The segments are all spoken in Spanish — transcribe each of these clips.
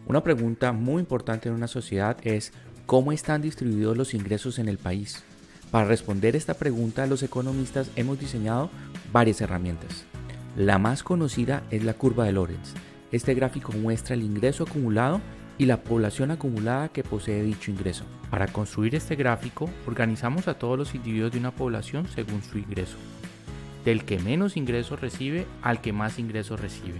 Una pregunta muy importante en una sociedad es ¿cómo están distribuidos los ingresos en el país? Para responder esta pregunta, los economistas hemos diseñado varias herramientas. La más conocida es la curva de Lorenz. Este gráfico muestra el ingreso acumulado y la población acumulada que posee dicho ingreso. Para construir este gráfico, organizamos a todos los individuos de una población según su ingreso, del que menos ingresos recibe al que más ingresos recibe,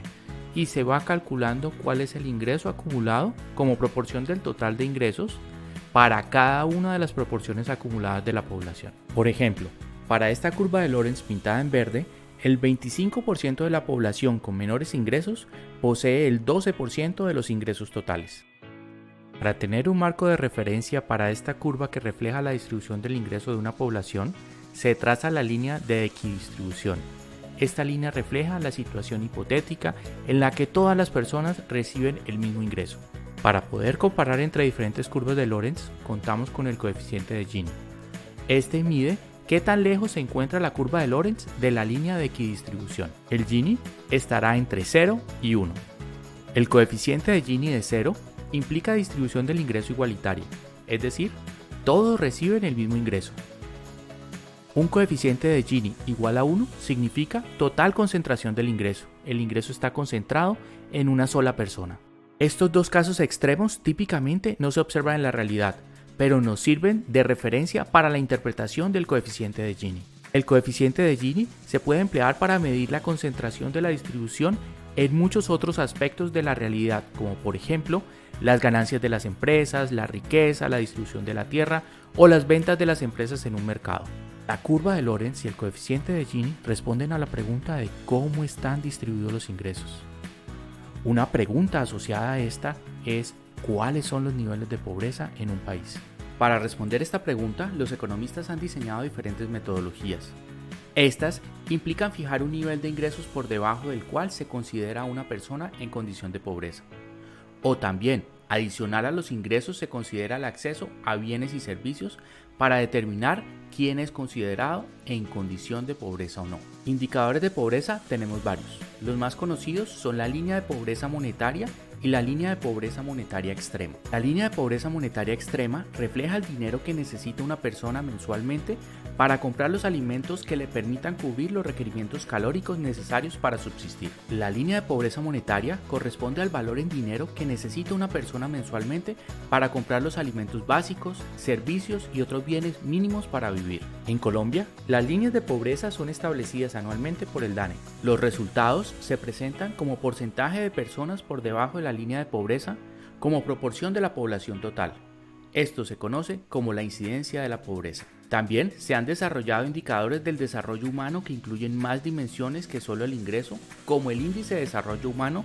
y se va calculando cuál es el ingreso acumulado como proporción del total de ingresos para cada una de las proporciones acumuladas de la población. Por ejemplo, para esta curva de Lorenz pintada en verde, el 25% de la población con menores ingresos posee el 12% de los ingresos totales. Para tener un marco de referencia para esta curva que refleja la distribución del ingreso de una población, se traza la línea de equidistribución. Esta línea refleja la situación hipotética en la que todas las personas reciben el mismo ingreso. Para poder comparar entre diferentes curvas de Lorenz, contamos con el coeficiente de Gini. Este mide qué tan lejos se encuentra la curva de Lorenz de la línea de equidistribución. El Gini estará entre 0 y 1. El coeficiente de Gini de 0 implica distribución del ingreso igualitaria, es decir, todos reciben el mismo ingreso. Un coeficiente de Gini igual a 1 significa total concentración del ingreso. El ingreso está concentrado en una sola persona. Estos dos casos extremos típicamente no se observan en la realidad, pero nos sirven de referencia para la interpretación del coeficiente de Gini. El coeficiente de Gini se puede emplear para medir la concentración de la distribución en muchos otros aspectos de la realidad, como por ejemplo las ganancias de las empresas, la riqueza, la distribución de la tierra o las ventas de las empresas en un mercado. La curva de Lorenz y el coeficiente de Gini responden a la pregunta de cómo están distribuidos los ingresos. Una pregunta asociada a esta es ¿cuáles son los niveles de pobreza en un país? Para responder esta pregunta, los economistas han diseñado diferentes metodologías. Estas implican fijar un nivel de ingresos por debajo del cual se considera a una persona en condición de pobreza. O también, adicional a los ingresos se considera el acceso a bienes y servicios para determinar quién es considerado en condición de pobreza o no. Indicadores de pobreza tenemos varios. Los más conocidos son la línea de pobreza monetaria y la línea de pobreza monetaria extrema. La línea de pobreza monetaria extrema refleja el dinero que necesita una persona mensualmente para comprar los alimentos que le permitan cubrir los requerimientos calóricos necesarios para subsistir. La línea de pobreza monetaria corresponde al valor en dinero que necesita una persona mensualmente para comprar los alimentos básicos, servicios y otros bienes mínimos para vivir. En Colombia, las líneas de pobreza son establecidas anualmente por el DANE. Los resultados se presentan como porcentaje de personas por debajo de la línea de pobreza como proporción de la población total. Esto se conoce como la incidencia de la pobreza. También se han desarrollado indicadores del desarrollo humano que incluyen más dimensiones que solo el ingreso, como el índice de desarrollo humano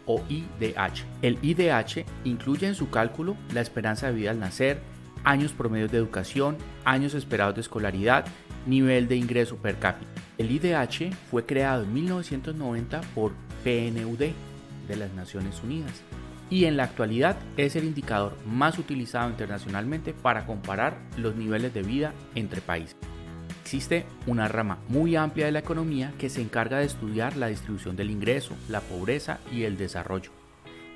o IDH. El IDH incluye en su cálculo la esperanza de vida al nacer, años promedios de educación, años esperados de escolaridad, nivel de ingreso per cápita. El IDH fue creado en 1990 por PNUD de las Naciones Unidas y en la actualidad es el indicador más utilizado internacionalmente para comparar los niveles de vida entre países. Existe una rama muy amplia de la economía que se encarga de estudiar la distribución del ingreso, la pobreza y el desarrollo.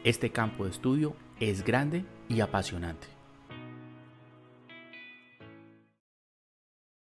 Este campo de estudio es grande y apasionante.